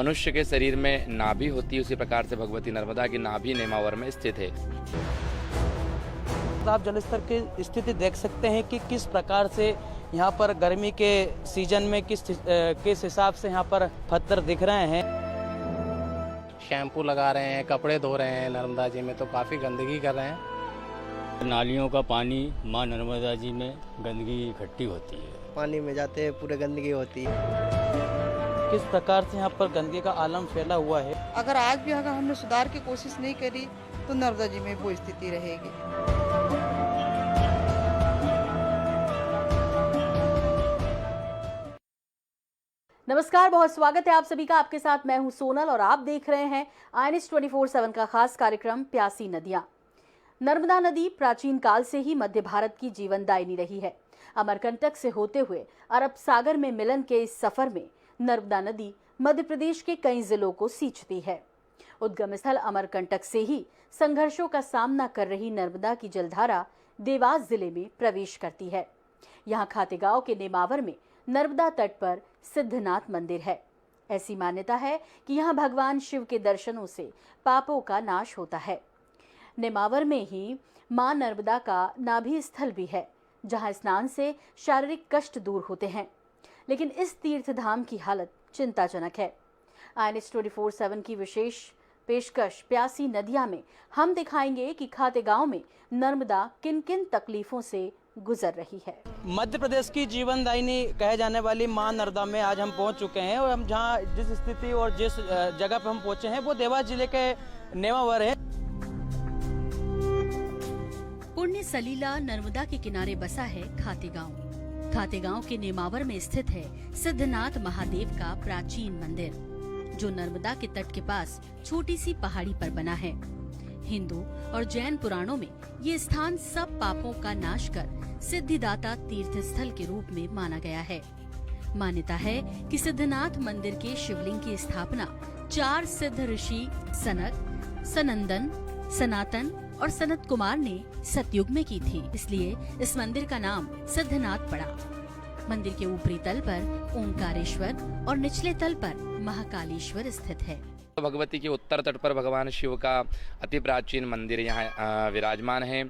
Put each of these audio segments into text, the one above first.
मनुष्य के शरीर में नाभि होती है, उसी प्रकार से भगवती नर्मदा की नाभि नेमावर में स्थित है। आप जलस्तर की स्थिति देख सकते हैं कि किस प्रकार से यहाँ पर गर्मी के सीजन में किस हिसाब से यहाँ पर पत्थर दिख रहे हैं। शैम्पू लगा रहे हैं, कपड़े धो रहे हैं नर्मदा जी में, तो काफ़ी गंदगी कर रहे हैं। नालियों का पानी माँ नर्मदा जी में गंदगी इकट्ठी होती है, पानी में जाते हैं पूरे गंदगी होती है। किस प्रकार से यहाँ पर गंदगी का आलम फैला हुआ है। अगर आज भी अगर हमने सुधार की कोशिश नहीं करी तो नर्मदा जी में वो स्थिति रहेगी। नमस्कार, बहुत स्वागत है आप सभी का। आपके साथ मैं हूं सोनल और आप देख रहे हैं INS 24/7 का खास कार्यक्रम प्यासी नदियां। नर्मदा नदी प्राचीन काल से ही मध्य भारत की जीवनदायिनी रही है। अमरकंटक से होते हुए अरब सागर में मिलन के इस सफर में नर्मदा नदी मध्य प्रदेश के कई जिलों को सींचती है। उद्गम स्थल अमरकंटक से ही संघर्षों का सामना कर रही नर्मदा की जलधारा देवास जिले में प्रवेश करती है। यहाँ खातेगांव के नेमावर में नर्मदा तट पर सिद्धनाथ मंदिर है। ऐसी मान्यता है कि यहाँ भगवान शिव के दर्शनों से पापों का नाश होता है। नेमावर में ही मां नर्मदा का नाभि स्थल भी है, जहाँ स्नान से शारीरिक कष्ट दूर होते हैं। लेकिन इस तीर्थ धाम की हालत चिंताजनक है। INS 24/7 की विशेष पेशकश प्यासी नदियां में हम दिखाएंगे कि खातेगांव में नर्मदा किन किन तकलीफों से गुजर रही है। मध्य प्रदेश की जीवनदायिनी कहे जाने वाली मां नर्मदा में आज हम पहुंच चुके हैं और हम जहां जिस स्थिति और जिस जगह पर हम पहुंचे हैं वो देवास जिले के नेमावर है। पुण्य सलीला नर्मदा के किनारे बसा है खातेगांव। खातेगांव के नेमावर में स्थित है सिद्धनाथ महादेव का प्राचीन मंदिर, जो नर्मदा के तट के पास छोटी सी पहाड़ी पर बना है। हिंदू और जैन पुराणों में ये स्थान सब पापों का नाश कर सिद्धिदाता तीर्थ स्थल के रूप में माना गया है। मान्यता है कि सिद्धनाथ मंदिर के शिवलिंग की स्थापना 4 सिद्ध ऋषि सनक, सनंदन, सनातन और सनत कुमार ने सतयुग में की थी। इसलिए इस मंदिर का नाम सिद्धनाथ पड़ा। मंदिर के ऊपरी तल पर ओंकारेश्वर और निचले तल पर महाकालेश्वर स्थित है। भगवती के उत्तर तट पर भगवान शिव का अति प्राचीन मंदिर यहाँ विराजमान है।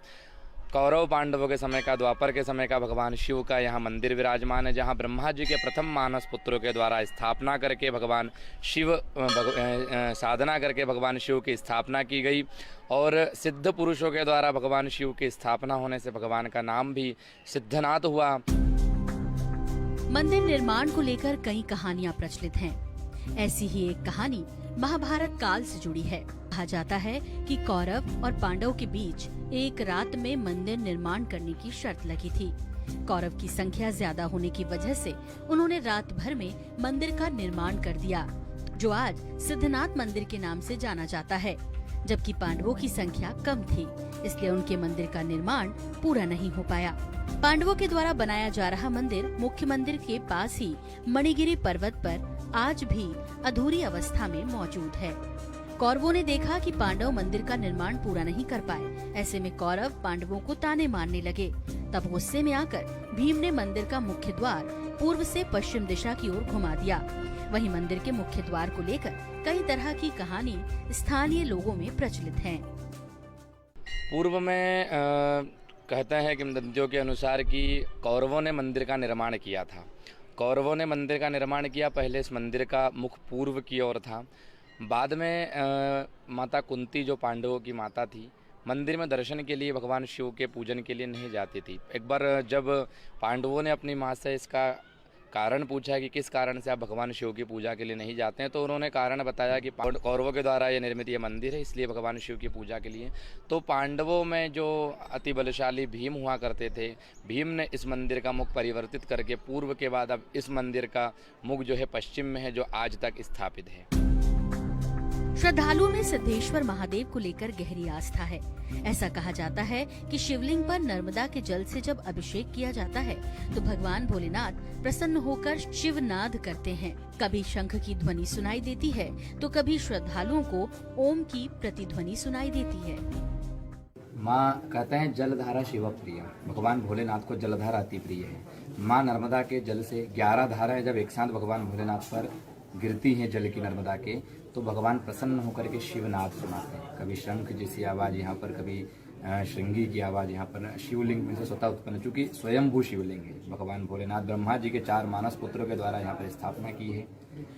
कौरव पांडवों के समय का, द्वापर के समय का भगवान शिव का यहाँ मंदिर विराजमान है, जहाँ ब्रह्मा जी के प्रथम मानस पुत्रों के द्वारा स्थापना करके भगवान शिव साधना करके भगवान शिव की स्थापना की गई और सिद्ध पुरुषों के द्वारा भगवान शिव की स्थापना होने से भगवान का नाम भी सिद्धनाथ हुआ। मंदिर निर्माण को लेकर कई कहानियां प्रचलित हैं। ऐसी ही एक कहानी महाभारत काल से जुड़ी है। कहा जाता है कि कौरव और पांडव के बीच एक रात में मंदिर निर्माण करने की शर्त लगी थी। कौरव की संख्या ज्यादा होने की वजह से उन्होंने रात भर में मंदिर का निर्माण कर दिया, जो आज सिद्धनाथ मंदिर के नाम से जाना जाता है। जबकि पांडवों की संख्या कम थी, इसलिए उनके मंदिर का निर्माण पूरा नहीं हो पाया। पांडवों के द्वारा बनाया जा रहा मंदिर मुख्य मंदिर के पास ही मणिगिरी पर्वत पर आज भी अधूरी अवस्था में मौजूद है। कौरवों ने देखा कि पांडव मंदिर का निर्माण पूरा नहीं कर पाए। ऐसे में कौरव पांडवों को ताने मारने लगे। तब गुस्से में आकर भीम ने मंदिर का मुख्य द्वार पूर्व से पश्चिम दिशा की ओर घुमा दिया। वहीं मंदिर के मुख्य द्वार को लेकर कई तरह की कहानी स्थानीय लोगों में प्रचलित है। पूर्व में कहते हैं कि नदियों के अनुसार कि कौरवों ने मंदिर का निर्माण किया था। कौरवों ने मंदिर का निर्माण किया। पहले इस मंदिर का मुख पूर्व की ओर था। बाद में माता कुंती, जो पांडवों की माता थी, मंदिर में दर्शन के लिए भगवान शिव के पूजन के लिए नहीं जाती थी। एक बार जब पांडवों ने अपनी माँ से इसका कारण पूछा कि किस कारण से आप भगवान शिव की पूजा के लिए नहीं जाते हैं, तो उन्होंने कारण बताया कि कौरवों के द्वारा ये निर्मित ये मंदिर है, इसलिए भगवान शिव की पूजा के लिए। तो पांडवों में जो अति बलशाली भीम हुआ करते थे, भीम ने इस मंदिर का मुख परिवर्तित करके पूर्व के बाद अब इस मंदिर का मुख जो है पश्चिम में है, जो आज तक स्थापित है। श्रद्धालुओं में सिद्धेश्वर महादेव को लेकर गहरी आस्था है। ऐसा कहा जाता है कि शिवलिंग पर नर्मदा के जल से जब अभिषेक किया जाता है तो भगवान भोलेनाथ प्रसन्न होकर शिवनाद करते हैं। कभी शंख की ध्वनि सुनाई देती है तो कभी श्रद्धालुओं को ओम की प्रतिध्वनि सुनाई देती है। माँ कहते हैं जलधारा शिव प्रिय, भगवान भोलेनाथ को जलधारा अति प्रिय है। माँ नर्मदा के जल से 11 धाराएं जब एक साथ भगवान भोलेनाथ पर गिरती हैं जल की नर्मदा के, तो भगवान प्रसन्न होकर के शिवनाद सुनाते हैं। कभी शंख जैसी आवाज़ यहाँ पर, कभी श्रृंगी की आवाज़ यहाँ पर। शिवलिंग में से स्वतः उत्पन्न, चूँकि स्वयंभू शिवलिंग है, भगवान भोलेनाथ ब्रह्मा जी के 4 मानस पुत्रों के द्वारा यहाँ पर स्थापना की है।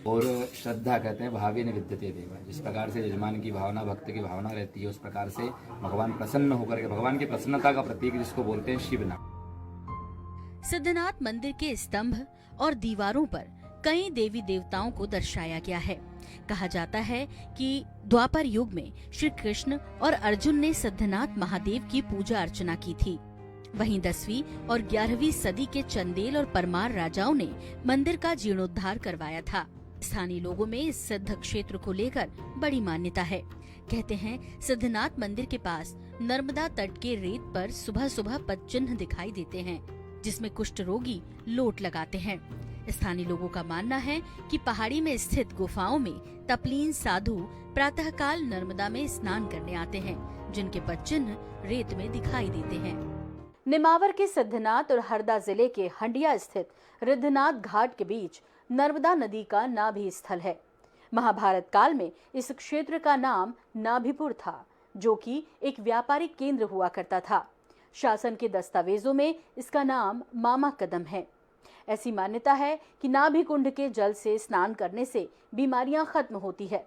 और श्रद्धा कहते हैं भावे न विद्यते देवा, जिस प्रकार से यजमान की भावना, भक्त की भावना रहती है, उस प्रकार से भगवान प्रसन्न होकर के, भगवान की प्रसन्नता का प्रतीक जिसको बोलते हैं शिवनाथ। सिद्धनाथ मंदिर के स्तंभ और दीवारों पर कई देवी देवताओं को दर्शाया गया है। कहा जाता है कि द्वापर युग में श्री कृष्ण और अर्जुन ने सिद्धनाथ महादेव की पूजा अर्चना की थी। वहीं 10वीं और 11वीं सदी के चंदेल और परमार राजाओं ने मंदिर का जीर्णोद्धार करवाया था। स्थानीय लोगों में इस सिद्ध क्षेत्र को लेकर बड़ी मान्यता है। कहते हैं सिद्धनाथ मंदिर के पास नर्मदा तट के रेत पर सुबह सुबह पद चिन्ह दिखाई देते हैं, जिसमें कुष्ठ रोगी लोट लगाते हैं। स्थानीय लोगों का मानना है कि पहाड़ी में स्थित गुफाओं में तपलीन साधु प्रातःकाल नर्मदा में स्नान करने आते हैं, जिनके पद चिन्ह रेत में दिखाई देते हैं। निमावर के सिद्धनाथ और हरदा जिले के हंडिया स्थित रिद्धनाथ घाट के बीच नर्मदा नदी का नाभि स्थल है। महाभारत काल में इस क्षेत्र का नाम नाभिपुर था, जो कि एक व्यापारिक केंद्र हुआ करता था। शासन के दस्तावेजों में इसका नाम मामा कदम है। ऐसी मान्यता है कि नाभि कुंड के जल से स्नान करने से बीमारियां खत्म होती है।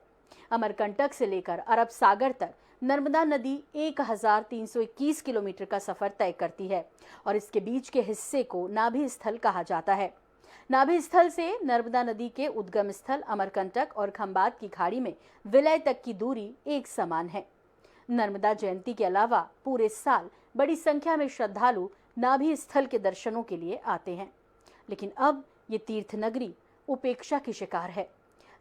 अमरकंटक से लेकर अरब सागर तक नर्मदा नदी 1321 किलोमीटर का सफर तय करती है और इसके बीच के हिस्से को नाभि स्थल कहा जाता है। नाभि स्थल से नर्मदा नदी के उद्गम स्थल अमरकंटक और खंबात की खाड़ी में विलय तक की दूरी एक समान है। नर्मदा जयंती के अलावा पूरे साल बड़ी संख्या में श्रद्धालु नाभि स्थल के दर्शनों के लिए आते हैं, लेकिन अब ये तीर्थ नगरी उपेक्षा की शिकार है।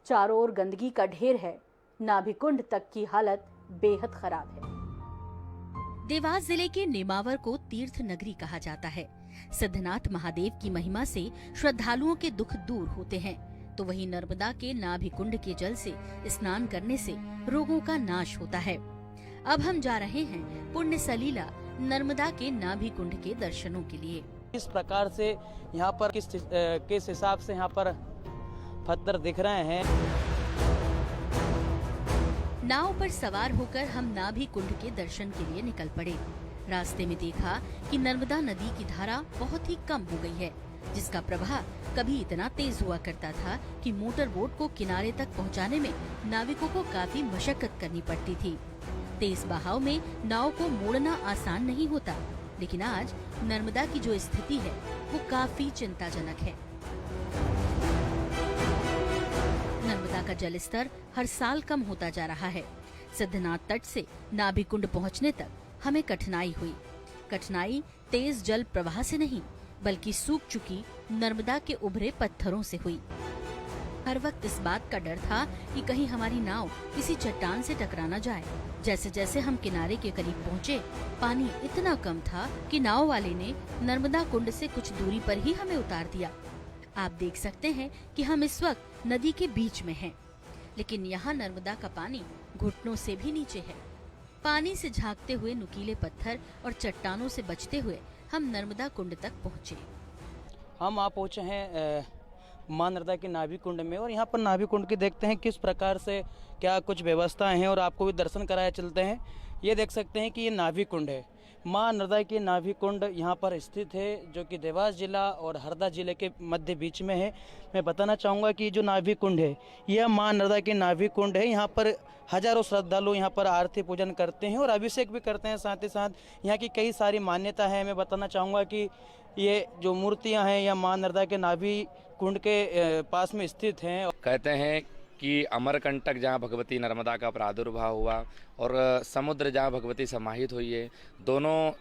चारों ओर गंदगी का ढेर है। नाभि कुंड तक की हालत बेहद खराब है। देवास जिले के नेमावर को तीर्थ नगरी कहा जाता है। सिद्धनाथ महादेव की महिमा से श्रद्धालुओं के दुख दूर होते हैं, तो वहीं नर्मदा के नाभि कुंड के जल से स्नान करने से रोगों का नाश होता है। अब हम जा रहे हैं पुण्य सलीला नर्मदा के नाभि कुंड के दर्शनों के लिए। इस प्रकार से यहाँ पर किस हिसाब से यहाँ पर पत्थर दिख रहे हैं। नाव पर सवार होकर हम नाभि कुंड के दर्शन के लिए निकल पड़े। रास्ते में देखा कि नर्मदा नदी की धारा बहुत ही कम हो गई है, जिसका प्रवाह कभी इतना तेज हुआ करता था कि मोटर बोट को किनारे तक पहुंचाने में नाविकों को काफी मशक्कत करनी पड़ती थी। तेज बहाव में नाव को मोड़ना आसान नहीं होता, लेकिन आज नर्मदा की जो स्थिति है वो काफी चिंताजनक है। नर्मदा का जल स्तर हर साल कम होता जा रहा है। सिद्धनाथ तट से नाभि कुंड पहुंचने तक हमें कठिनाई हुई। कठिनाई तेज जल प्रवाह से नहीं, बल्कि सूख चुकी नर्मदा के उभरे पत्थरों से हुई। हर वक्त इस बात का डर था कि कहीं हमारी नाव किसी चट्टान से टकरा न जाए। जैसे जैसे हम किनारे के करीब पहुँचे, पानी इतना कम था कि नाव वाले ने नर्मदा कुंड से कुछ दूरी पर ही हमें उतार दिया। आप देख सकते हैं कि हम इस वक्त नदी के बीच में हैं, लेकिन यहाँ नर्मदा का पानी घुटनों से भी नीचे है। पानी से झांकते हुए नुकीले पत्थर और चट्टानों से बचते हुए हम नर्मदा कुंड तक पहुँचे। हम आप पहुँचे हैं मां नर्मदा के नाभि कुंड में, और यहाँ पर नाभि कुंड की देखते हैं किस प्रकार से क्या कुछ व्यवस्थाएं हैं, और आपको भी दर्शन कराया चलते हैं। ये देख सकते हैं कि ये नाभि कुंड है। मां नर्मदा के नाभि कुंड यहाँ पर स्थित है, जो कि देवास जिला और हरदा जिले के मध्य बीच में है। मैं बताना चाहूँगा कि जो नाभि कुंड है यह मां नर्मदा के नाभि कुंड है। यहाँ पर हजारों श्रद्धालु यहाँ पर आरती पूजन करते हैं और अभिषेक भी करते हैं। साथ ही साथ यहाँ की कई सारी मान्यता है। मैं बताना चाहूँगा कि ये जो मूर्तियाँ हैं यह मां नर्मदा के नाभि कुंड के पास में स्थित हैं। कहते हैं कि अमरकंटक जहाँ भगवती नर्मदा का प्रादुर्भाव हुआ और समुद्र जहाँ भगवती समाहित हुई है, दोनों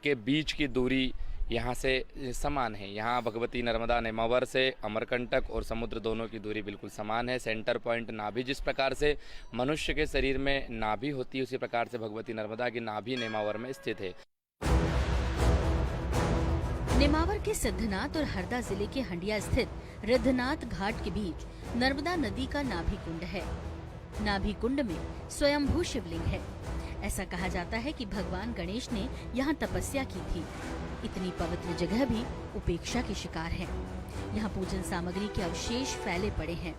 के बीच की दूरी यहाँ से समान है। यहाँ भगवती नर्मदा नेमावर से अमरकंटक और समुद्र दोनों की दूरी बिल्कुल समान है। सेंटर पॉइंट नाभि, जिस प्रकार से मनुष्य के शरीर में नाभि होती है, उसी प्रकार से भगवती नर्मदा की नाभि नेमावर में स्थित है। नेमावर के सिद्धनाथ और हरदा जिले के हंडिया स्थित रिद्धनाथ घाट के बीच नर्मदा नदी का नाभि कुंड है। नाभि कुंड में स्वयंभू शिवलिंग है। ऐसा कहा जाता है कि भगवान गणेश ने यहाँ तपस्या की थी। इतनी पवित्र जगह भी उपेक्षा की शिकार है। यहाँ पूजन सामग्री के अवशेष फैले पड़े हैं।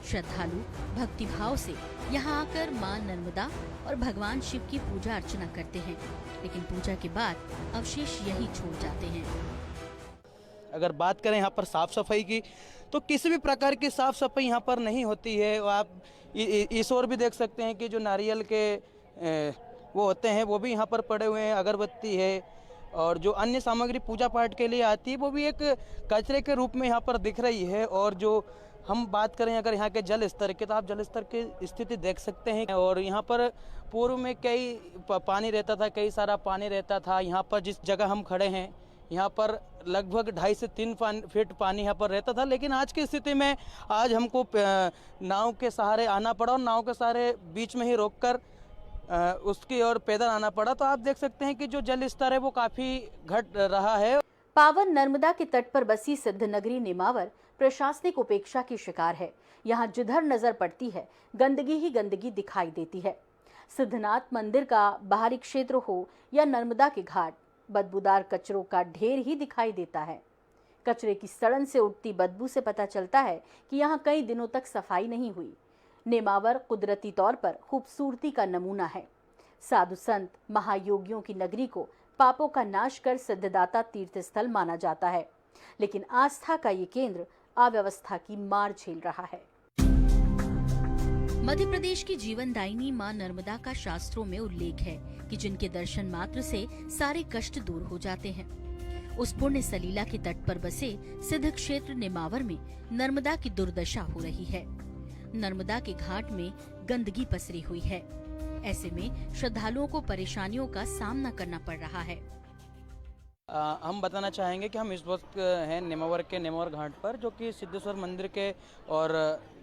श्रद्धालु भक्तिभाव से यहाँ आकर मां नर्मदा और भगवान शिव की पूजा अर्चना करते हैं, लेकिन पूजा के बाद अवशेष यही छोड़ जाते हैं। अगर बात करें यहाँ पर साफ सफाई की, तो किसी भी प्रकार की साफ सफाई यहाँ पर नहीं होती है। आप इस ओर भी देख सकते हैं कि जो नारियल के वो होते हैं वो भी यहाँ पर पड़े हुए हैं, अगरबत्ती है और जो अन्य सामग्री पूजा पाठ के लिए आती है वो भी एक कचरे के रूप में यहाँ पर दिख रही है। और जो हम बात करें अगर यहाँ के जल स्तर की, तो आप जल स्तर की स्थिति देख सकते हैं। और यहाँ पर पूर्व में कई पानी रहता था, कई सारा पानी रहता था। यहाँ पर जिस जगह हम खड़े हैं यहाँ पर लगभग 2.5 से 3 फीट पानी यहाँ पर रहता था, लेकिन आज की स्थिति में आज हमको नाव के सहारे आना पड़ा और नाव के सहारे बीच में ही रोककर उसकी ओर पैदल आना पड़ा। तो आप देख सकते हैं कि जो जल स्तर है वो काफी घट रहा है। पावन नर्मदा के तट पर बसी सिद्ध नगरी नेमावर प्रशासनिक उपेक्षा की शिकार है। यहाँ जिधर नजर पड़ती है गंदगी ही गंदगी दिखाई देती है। सिद्धनाथ मंदिर का बाहरी क्षेत्र हो या नर्मदा के घाट, बदबूदार कचरों का ढेर ही दिखाई देता है। कचरे की सड़न से उठती बदबू से पता चलता है कि यहाँ कई दिनों तक सफाई नहीं हुई। नेमावर कुदरती तौर पर खूबसूरती का नमूना है। साधु संत महायोगियों की नगरी को पापों का नाश कर सिद्धदाता तीर्थ स्थल माना जाता है, लेकिन आस्था का ये केंद्र अव्यवस्था की मार झेल रहा है। मध्य प्रदेश की जीवनदायिनी मां नर्मदा का शास्त्रों में उल्लेख है कि जिनके दर्शन मात्र से सारे कष्ट दूर हो जाते हैं। उस पुण्य सलीला के तट पर बसे सिद्ध क्षेत्र नेमावर में नर्मदा की दुर्दशा हो रही है। नर्मदा के घाट में गंदगी पसरी हुई है। ऐसे में श्रद्धालुओं को परेशानियों का सामना करना पड़ रहा है। हम बताना चाहेंगे कि हम इस वक्त हैं नेमावर के नेमावर घाट पर, जो कि सिद्धेश्वर मंदिर के और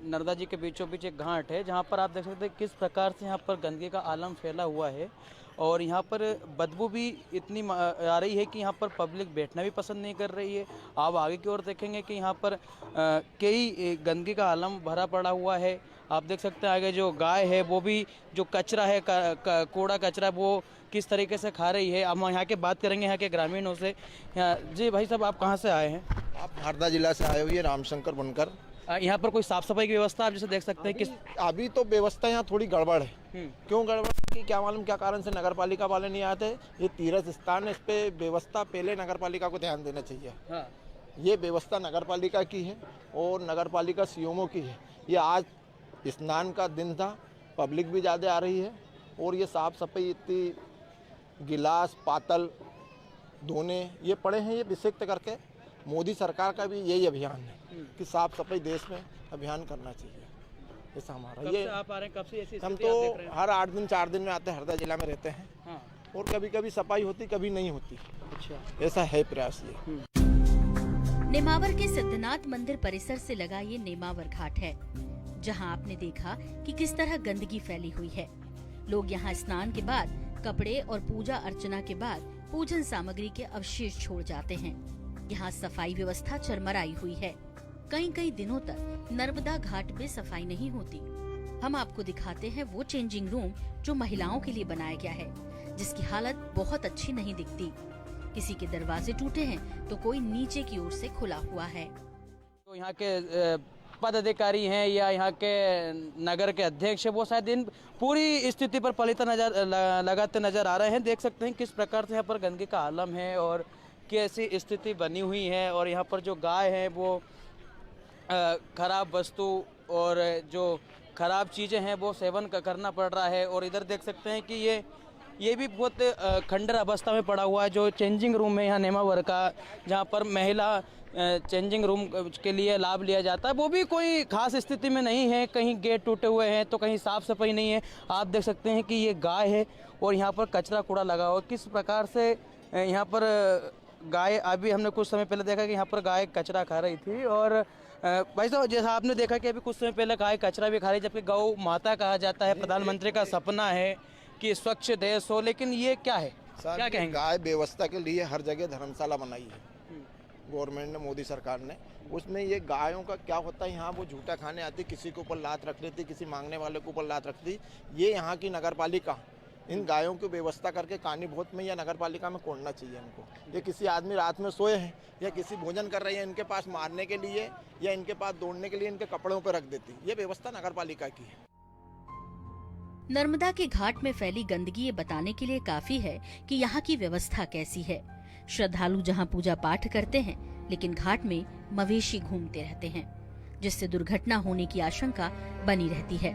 नर्मदा जी के बीचों बीच एक घाट है, जहां पर आप देख सकते हैं किस प्रकार से यहां पर गंदगी का आलम फैला हुआ है। और यहाँ पर बदबू भी इतनी आ रही है कि यहाँ पर पब्लिक बैठना भी पसंद नहीं कर रही है। आप आगे की ओर देखेंगे कि यहाँ पर कई गंदगी का आलम भरा पड़ा हुआ है। आप देख सकते हैं आगे जो गाय है वो भी जो कचरा है कूड़ा कचरा वो किस तरीके से खा रही है। हम यहाँ के बात करेंगे यहाँ के ग्रामीणों से। जी भाई साहब, आप कहाँ से आए हैं? आप हरदा जिला से आए हुए हैं, रामशंकर बनकर। यहाँ पर कोई साफ सफाई की व्यवस्था आप जैसे देख सकते हैं किस अभी तो व्यवस्था यहाँ थोड़ी गड़बड़ है। क्यों गड़बड़ की क्या मालूम क्या कारण से नगर पालिका वाले नहीं आते। ये तीर्थ स्थान है, इस पे व्यवस्था पहले नगर पालिका को ध्यान देना चाहिए। हाँ। ये व्यवस्था नगर पालिका की है और नगर पालिका सीएमओ की है। ये आज स्नान का दिन था, पब्लिक भी ज़्यादा आ रही है और ये साफ सफाई इतनी गिलास पातल धोने ये पड़े हैं, ये विषिक्त करके मोदी सरकार का भी यही अभियान है कि साफ सफाई देश में अभियान करना चाहिए। ऐसा हमारा ये आप आ रहे हैं, कब से ऐसी हम स्थिति तो आप देख रहे हैं? हर 8 दिन 4 दिन में आते हैं, हरदा जिला में रहते हैं। हाँ। और कभी कभी सफाई होती कभी नहीं होती। अच्छा, ऐसा है प्रयास ये। नेमावर के सिद्धनाथ मंदिर परिसर से लगा ये नेमावर घाट है, जहां आपने देखा कि किस तरह गंदगी फैली हुई है। लोग यहाँ स्नान के बाद कपड़े और पूजा अर्चना के बाद पूजन सामग्री के अवशेष छोड़ जाते हैं। यहाँ सफाई व्यवस्था चरमराई हुई है। कई दिनों तक नर्मदा घाट पे सफाई नहीं होती। हम आपको दिखाते हैं वो चेंजिंग रूम जो महिलाओं के लिए बनाया गया है, जिसकी हालत बहुत अच्छी नहीं दिखती। किसी के दरवाजे टूटे हैं तो कोई नीचे की ओर से खुला हुआ है। तो यहाँ के पदाधिकारी हैं या यहाँ के नगर के अध्यक्ष है, वो शायद इन पूरी स्थिति पर पलीता लगाते नजर आ रहे हैं। देख सकते हैं किस प्रकार से यहाँ पर गंदगी का आलम है और कैसी स्थिति बनी हुई है। और यहाँ पर जो गाय है वो खराब वस्तु और जो खराब चीज़ें हैं वो सेवन करना पड़ रहा है। और इधर देख सकते हैं कि ये भी बहुत खंडर अवस्था में पड़ा हुआ है। जो चेंजिंग रूम है यहाँ नेमावर का, जहाँ पर महिला चेंजिंग रूम के लिए लाभ लिया जाता है, वो भी कोई खास स्थिति में नहीं है। कहीं गेट टूटे हुए हैं तो कहीं साफ सफाई नहीं है। आप देख सकते हैं कि ये गाय है और यहाँ पर कचरा कूड़ा लगा हुआ। किस प्रकार से यहाँ पर गाय, अभी हमने कुछ समय पहले देखा कि यहाँ पर गाय कचरा खा रही थी। और भाई साहब, जैसा आपने देखा कि अभी कुछ समय पहले गाय कचरा भी खा रही, जबकि गौ माता कहा जाता है, प्रधानमंत्री का सपना है कि स्वच्छ देश हो, लेकिन ये क्या है, क्या कहेंगे? गाय व्यवस्था के लिए हर जगह धर्मशाला बनाई है गवर्नमेंट ने, मोदी सरकार ने। उसमें ये गायों का क्या होता है, यहाँ वो झूठा खाने आती, किसी के ऊपर लात रख लेती, किसी मांगने वाले के ऊपर लात रखती। ये यहाँ की नगर पालिका इन गायों की व्यवस्था करके कानी भोत में या नगर पालिका में कोड़ना चाहिए इनको। ये किसी आदमी रात में सोए हैं या किसी भोजन कर रहे हैं, इनके पास मारने के लिए या इनके पास दौड़ने के लिए इनके कपड़ों पर रख देती। ये व्यवस्था नगर पालिका की है। नर्मदा के घाट में फैली गंदगी ये बताने के लिए काफी है कि यहाँ की व्यवस्था कैसी है। श्रद्धालु जहाँ पूजा पाठ करते हैं, लेकिन घाट में मवेशी घूमते रहते हैं, जिससे दुर्घटना होने की आशंका बनी रहती है।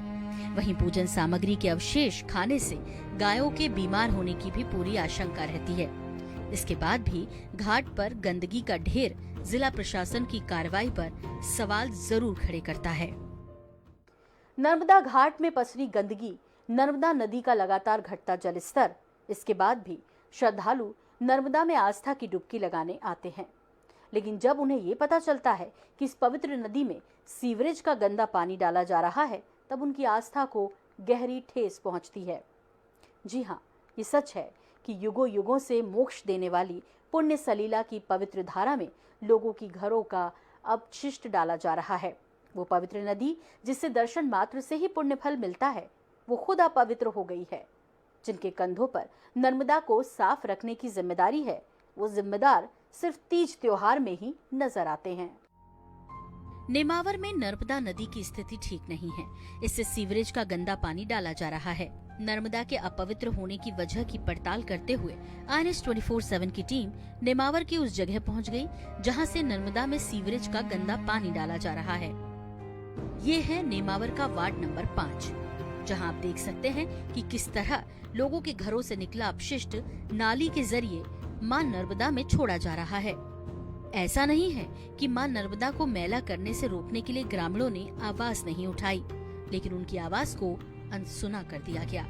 वहीं पूजन सामग्री के अवशेष खाने से गायों के बीमार होने की भी पूरी आशंका रहती है। इसके बाद भी घाट पर गंदगी का ढेर जिला प्रशासन की कार्रवाई पर सवाल जरूर खड़े करता है। नर्मदा घाट में पसरी गंदगी, नर्मदा नदी का लगातार घटता जल स्तर, इसके बाद भी श्रद्धालु नर्मदा में आस्था की डुबकी लगाने आते हैं। लेकिन जब उन्हें ये पता चलता है कि इस पवित्र नदी में सीवरेज का गंदा पानी डाला जा रहा है, तब उनकी आस्था को गहरी ठेस पहुंचती है। जी हाँ, ये सच है कि युगों युगों से मोक्ष देने वाली पुण्य सलीला की पवित्र धारा में लोगों की घरों का अपशिष्ट डाला जा रहा है। वो पवित्र नदी जिससे दर्शन मात्र से ही पुण्य फल मिलता है, वो खुद अपवित्र हो गई है। जिनके कंधों पर नर्मदा को साफ रखने की जिम्मेदारी है, वो जिम्मेदार सिर्फ तीज त्योहार में ही नजर आते हैं। नेमावर में नर्मदा नदी की स्थिति ठीक नहीं है। इससे सीवरेज का गंदा पानी डाला जा रहा है। नर्मदा के अपवित्र होने की वजह की पड़ताल करते हुए INS 24/7 की टीम नेमावर की उस जगह पहुंच गई, जहां से नर्मदा में सीवरेज का गंदा पानी डाला जा रहा है। ये है नेमावर का वार्ड नंबर 5, जहां आप देख सकते हैं कि किस तरह लोगों के घरों से निकला अपशिष्ट नाली के जरिए मां नर्मदा में छोड़ा जा रहा है। ऐसा नहीं है कि मां नर्मदा को मैला करने से रोकने के लिए ग्रामीणों ने आवाज नहीं उठाई, लेकिन उनकी आवाज को अनसुना कर दिया गया।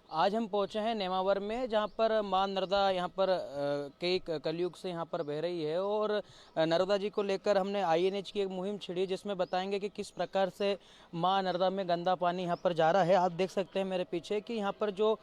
आज हम पहुंचे हैं नेमावर में, जहां पर मां नर्मदा यहाँ पर कई कलयुग से यहाँ पर बह रही है और नर्मदा जी को लेकर हमने INH की एक मुहिम छिड़ी, जिसमें बताएंगे कि किस प्रकार से मां नर्मदा में गंदा पानी यहाँ पर जा रहा है। आप देख सकते हैं मेरे पीछे कि यहाँ पर जो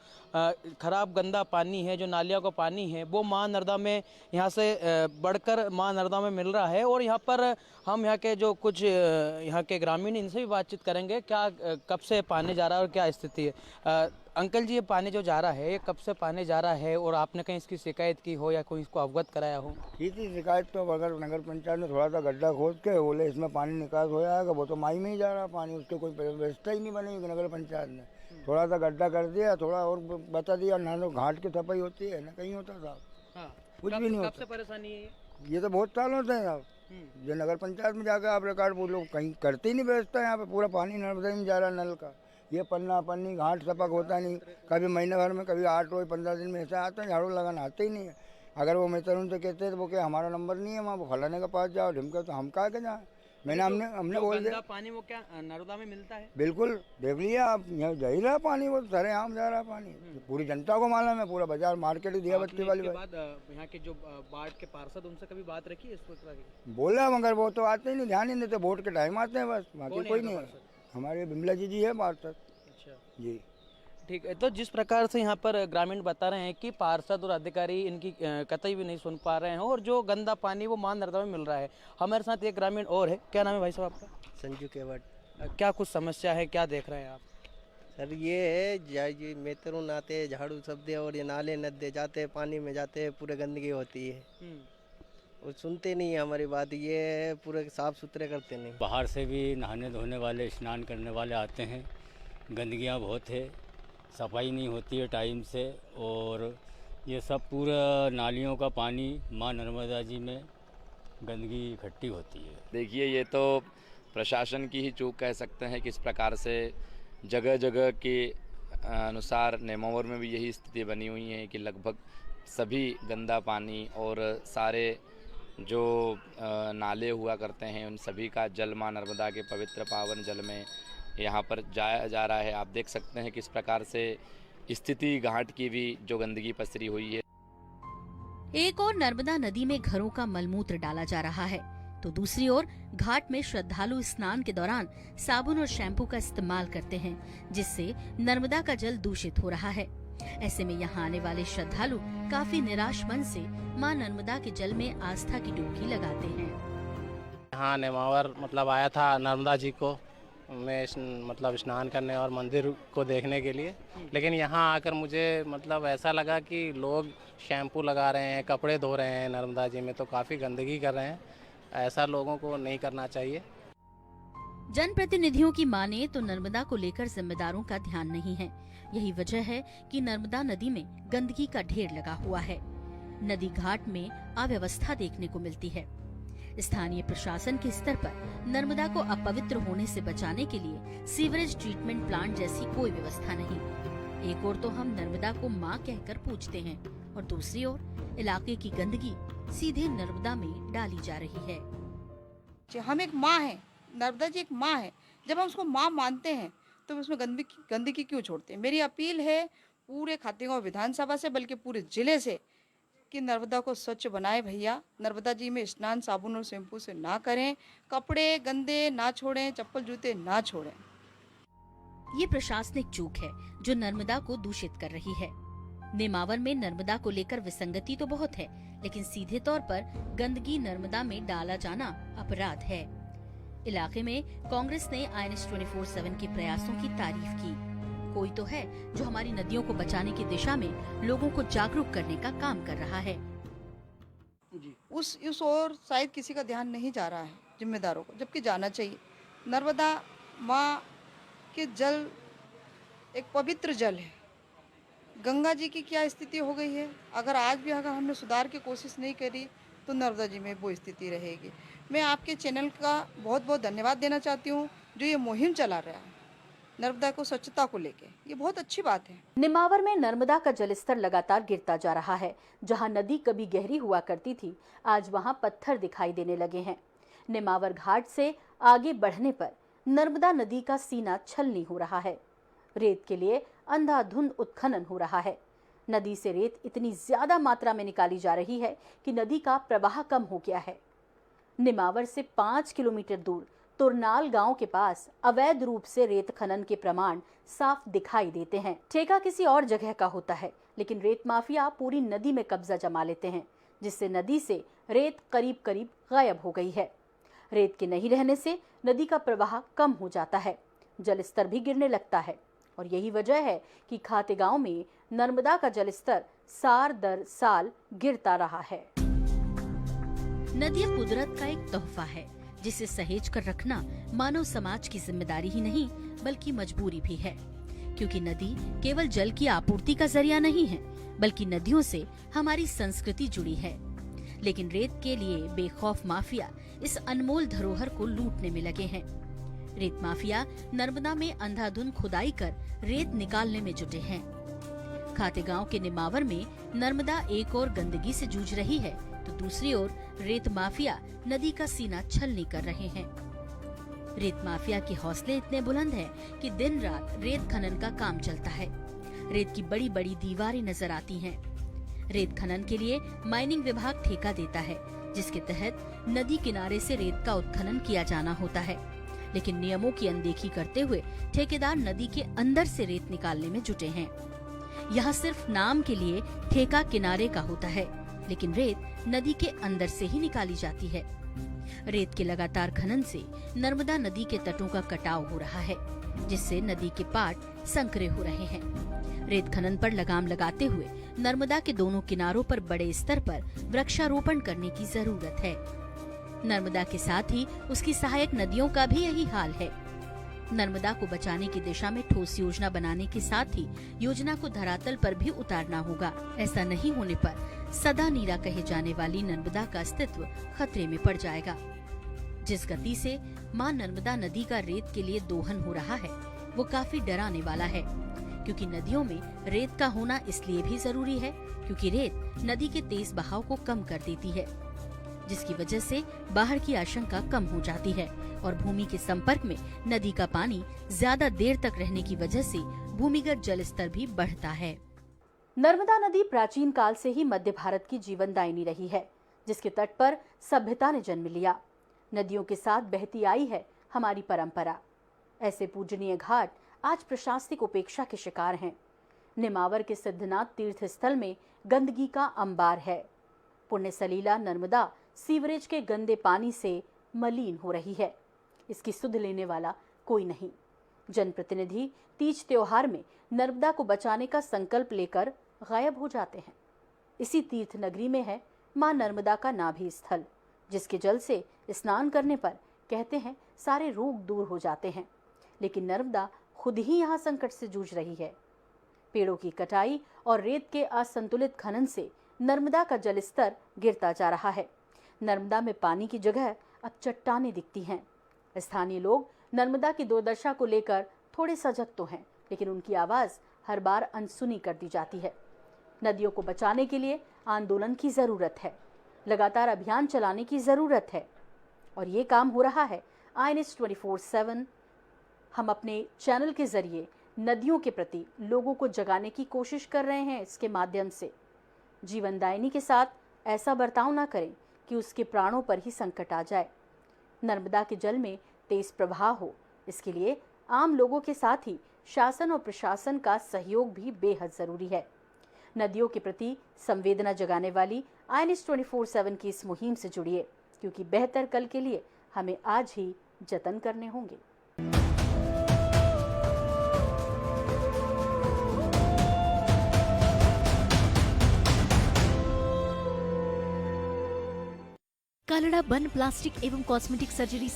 खराब गंदा पानी है, जो नालियों का पानी है, वो मां नर्मदा में यहाँ से बढ़कर मां नर्मदा में मिल रहा है। और यहाँ पर हम यहाँ के जो कुछ यहाँ के ग्रामीण, इनसे भी बातचीत करेंगे क्या कब से पानी जा रहा है और क्या स्थिति है। अंकल जी, ये पानी जो जा रहा है, ये कब से पानी जा रहा है और आपने कहीं इसकी शिकायत की हो या कोई इसको अवगत कराया हो? की थी शिकायत तो, अगर नगर पंचायत ने थोड़ा सा गड्ढा खोद के बोले इसमें पानी निकास हो जाएगा, वो तो माई में ही जा रहा पानी, उसके कोई व्यवस्था ही नहीं बनी। नगर पंचायत ने थोड़ा सा गड्ढा कर दिया, थोड़ा और बता दिया, ना तो घाट की सफाई होती है ना कहीं होता साहब, कुछ भी नहीं होता। कब से परेशानी है ये तो बहुत साल होते हैं साहब। जो नगर पंचायत में जाकर आप रिकॉर्ड, वो लोग कहीं करते ही नहीं व्यवस्था। यहाँ पे पूरा पानी नर्मदा में जा रहा नल का, ये पन्ना पन्नी घाट सपक होता नहीं। कभी महीने भर में, कभी 8 रोज 15 दिन में ऐसा आता है, झाड़ू लगाना आते ही नहीं है। अगर वो मित्र उनसे कहते हैं तो वो क्या हमारा नंबर नहीं है, वहाँ वो फलाने के पास जाओ ढिमका, तो हम कहा के जाए। मैंने हमने बोल दिया पानी वो क्या नर्मदा में मिलता है? बिल्कुल, देख लिया आप, यहाँ जा ही रहा पानी, वो सरे आम जा रहा पानी, पूरी जनता को मालूम है, पूरा बाजार मार्केट दिया बत्ती वाली। बाद यहाँ के जो बाढ़ के पार्षद, उनसे कभी बात रखी है इस पर? बोला, मगर वो तो आते ही नहीं, ध्यान नहीं देते, वोट के टाइम आते हैं बस, बाकी कोई नहीं है। हमारे बिमला जी है पार्षद जी। ठीक है, तो जिस प्रकार से यहाँ पर ग्रामीण बता रहे हैं कि पार्षद और अधिकारी इनकी कतई भी नहीं सुन पा रहे हैं और जो गंदा पानी वो मां नर्मदा में मिल रहा है। हमारे साथ एक ग्रामीण और है। क्या नाम है भाई साहब आपका? संजू केवट। क्या कुछ समस्या है, क्या देख रहे हैं आप? सर ये है, ये मेतरून आते, झाड़ू सब दे और ये नाले नद्दे जाते, पानी में जाते, पूरे गंदगी होती है और सुनते नहीं है हमारी बात, ये पूरे साफ सुथरे करते नहीं। बाहर से भी नहाने धोने वाले, स्नान करने वाले आते हैं, गंदगियाँ बहुत है, सफाई नहीं होती है टाइम से, और ये सब पूरा नालियों का पानी मां नर्मदा जी में गंदगी इकट्ठी होती है। देखिए, ये तो प्रशासन की ही चूक कह सकते हैं। किस प्रकार से जगह जगह के अनुसार नेमावर में भी यही स्थिति बनी हुई है कि लगभग सभी गंदा पानी और सारे जो नाले हुआ करते हैं, उन सभी का जल मां नर्मदा के पवित्र पावन जल में यहाँ पर जाया जा रहा है। आप देख सकते हैं किस प्रकार से स्थिति घाट की भी जो गंदगी पसरी हुई है। एक और नर्मदा नदी में घरों का मलमूत्र डाला जा रहा है, तो दूसरी ओर घाट में श्रद्धालु स्नान के दौरान साबुन और शैम्पू का इस्तेमाल करते हैं, जिससे नर्मदा का जल दूषित हो रहा है। ऐसे में यहाँ आने वाले श्रद्धालु काफी निराश मन से मां नर्मदा के जल में आस्था की डुबकी लगाते हैं। यहाँ नेमावर मतलब आया था नर्मदा जी को में मतलब स्नान करने और मंदिर को देखने के लिए, लेकिन यहाँ आकर मुझे मतलब ऐसा लगा कि लोग शैम्पू लगा रहे हैं, कपड़े धो रहे हैं नर्मदा जी में, तो काफ़ी गंदगी कर रहे हैं। ऐसा लोगों को नहीं करना चाहिए। जनप्रतिनिधियों की माने तो नर्मदा को लेकर जिम्मेदारों का ध्यान नहीं है। यही वजह है कि नर्मदा नदी में गंदगी का ढेर लगा हुआ है। नदी घाट में अव्यवस्था देखने को मिलती है। स्थानीय प्रशासन के स्तर पर नर्मदा को अपवित्र होने से बचाने के लिए सीवरेज ट्रीटमेंट प्लांट जैसी कोई व्यवस्था नहीं। एक ओर तो हम नर्मदा को माँ कहकर पूजते हैं और दूसरी ओर इलाके की गंदगी सीधे नर्मदा में डाली जा रही है। हम एक माँ है, नर्मदा जी एक माँ है। जब हम उसको माँ मानते हैं तो उसमें गंदगी क्यों छोड़ते हैं? मेरी अपील है पूरे खातेगांव विधानसभा से, बल्कि पूरे जिले से, कि नर्मदा को स्वच्छ बनाए भैया। नर्मदा जी में स्नान साबुन और शैम्पू से ना करें, कपड़े गंदे ना छोड़ें, चप्पल जूते ना छोड़ें। ये प्रशासनिक चूक है जो नर्मदा को दूषित कर रही है। नेमावर में नर्मदा को लेकर विसंगति तो बहुत है, लेकिन सीधे तौर पर गंदगी नर्मदा में डाला जाना अपराध है। इलाके में कांग्रेस ने INS 24/7 के प्रयासों की तारीफ की। कोई तो है जो हमारी नदियों को बचाने की दिशा में लोगों को जागरूक करने का काम कर रहा है। उस ओर शायद किसी का ध्यान नहीं जा रहा है जिम्मेदारों को, जबकि जाना चाहिए। नर्मदा माँ के जल एक पवित्र जल है। गंगा जी की क्या स्थिति हो गई है? अगर आज भी अगर हमने सुधार की कोशिश नहीं करी तो नर्मदा जी में वो स्थिति रहेगी। मैं आपके चैनल का बहुत बहुत धन्यवाद देना चाहती हूँ जो ये मुहिम चला रहा है नर्मदा को स्वच्छता को लेके। ये बहुत अच्छी बात है। नेमावर में नर्मदा का जलस्तर लगातार गिरता जा रहा है। जहां नदी कभी गहरी हुआ करती थी, आज वहां पत्थर दिखाई देने लगे हैं। नेमावर घाट से आगे बढ़ने पर नर्मदा नदी का सीना छलनी हो रहा है। रेत के लिए अंधाधुंध उत्खनन हो रहा है। नदी से रेत इतनी ज्यादा मात्रा में निकाली जा रही है कि नदी का प्रवाह कम हो गया है। नेमावर से 5 किलोमीटर दूर तुरनाल गांव के पास अवैध रूप से रेत खनन के प्रमाण साफ दिखाई देते हैं। ठेका किसी और जगह का होता है, लेकिन रेत माफिया पूरी नदी में कब्जा जमा लेते हैं, जिससे नदी से रेत करीब करीब गायब हो गई है। रेत के नहीं रहने से नदी का प्रवाह कम हो जाता है, जलस्तर भी गिरने लगता है और यही वजह है कि खातेगांव में नर्मदा का जलस्तर साल दर साल गिरता रहा है। नदियां कुदरत का एक तोहफा है जिसे सहेज कर रखना मानव समाज की जिम्मेदारी ही नहीं बल्कि मजबूरी भी है, क्योंकि नदी केवल जल की आपूर्ति का जरिया नहीं है, बल्कि नदियों से हमारी संस्कृति जुड़ी है। लेकिन रेत के लिए बेखौफ माफिया इस अनमोल धरोहर को लूटने में लगे हैं। रेत माफिया नर्मदा में अंधाधुंध खुदाई कर रेत निकालने में जुटे हैं। खातेगांव के नेमावर में नर्मदा एक और गंदगी से जूझ रही है तो दूसरी ओर रेत माफिया नदी का सीना छलनी कर रहे हैं। रेत माफिया के हौसले इतने बुलंद हैं कि दिन रात रेत खनन का काम चलता है। रेत की बड़ी बड़ी दीवारें नजर आती हैं। रेत खनन के लिए माइनिंग विभाग ठेका देता है, जिसके तहत नदी किनारे से रेत का उत्खनन किया जाना होता है। लेकिन नियमों की अनदेखी करते हुए ठेकेदार नदी के अंदर से रेत निकालने में जुटे हैं। यहाँ सिर्फ नाम के लिए ठेका किनारे का होता है, लेकिन रेत नदी के अंदर से ही निकाली जाती है। रेत के लगातार खनन से नर्मदा नदी के तटों का कटाव हो रहा है, जिससे नदी के पाट संकरे हो रहे हैं। रेत खनन पर लगाम लगाते हुए नर्मदा के दोनों किनारों पर बड़े स्तर पर वृक्षारोपण करने की जरूरत है। नर्मदा के साथ ही उसकी सहायक नदियों का भी यही हाल है। नर्मदा को बचाने की दिशा में ठोस योजना बनाने के साथ ही योजना को धरातल पर भी उतारना होगा। ऐसा नहीं होने पर सदा नीरा कहे जाने वाली नर्मदा का अस्तित्व खतरे में पड़ जाएगा। जिस गति से मां नर्मदा नदी का रेत के लिए दोहन हो रहा है, वो काफी डराने वाला है, क्योंकि नदियों में रेत का होना इसलिए भी जरूरी है क्योंकि रेत नदी के तेज बहाव को कम कर देती है, जिसकी वजह से बाढ़ की आशंका कम हो जाती है और भूमि के संपर्क में नदी का पानी ज्यादा देर तक रहने की वजह से भूमिगत जल स्तर भी बढ़ता है। नर्मदा नदी प्राचीन काल से ही मध्य भारत की जीवनदायिनी रही है, जिसके तट पर सभ्यता ने जन्म लिया। नदियों के साथ बहती आई है हमारी परंपरा। ऐसे पूजनीय घाट आज प्रशासनिक उपेक्षा के शिकार हैं। नेमावर के सिद्धनाथ तीर्थ स्थल में गंदगी का अंबार है। पुण्य सलीला नर्मदा सीवरेज के गंदे पानी से मलिन हो रही है। इसकी सुध लेने वाला कोई नहीं। जनप्रतिनिधि तीज त्योहार में नर्मदा को बचाने का संकल्प लेकर गायब हो जाते हैं। इसी तीर्थ नगरी में है मां नर्मदा का नाभि स्थल, जिसके जल से स्नान करने पर कहते हैं सारे रोग दूर हो जाते हैं। लेकिन नर्मदा खुद ही यहाँ संकट से जूझ रही है। पेड़ों की कटाई और रेत के असंतुलित खनन से नर्मदा का जल स्तर गिरता जा रहा है। नर्मदा में पानी की जगह अब चट्टानें दिखती हैं। स्थानीय लोग नर्मदा की दुर्दशा को लेकर थोड़े सजग तो हैं, लेकिन उनकी आवाज हर बार अनसुनी कर दी जाती है। नदियों को बचाने के लिए आंदोलन की जरूरत है, लगातार अभियान चलाने की जरूरत है, और ये काम हो रहा है INS 24/7। हम अपने चैनल के जरिए नदियों के प्रति लोगों को जगाने की कोशिश कर रहे हैं। इसके माध्यम से जीवनदायिनी के साथ ऐसा बर्ताव ना करें कि उसके प्राणों पर ही संकट आ जाए। नर्मदा के जल में तेज प्रवाह हो, इसके लिए आम लोगों के साथ ही शासन और प्रशासन का सहयोग भी बेहद जरूरी है। नदियों के प्रति संवेदना जगाने वाली INS 24/7 की इस मुहिम से जुड़िए, क्योंकि बेहतर कल के लिए हमें आज ही जतन करने होंगे। कालड़ा बन प्लास्टिक एवं कॉस्मेटिक सर्जरी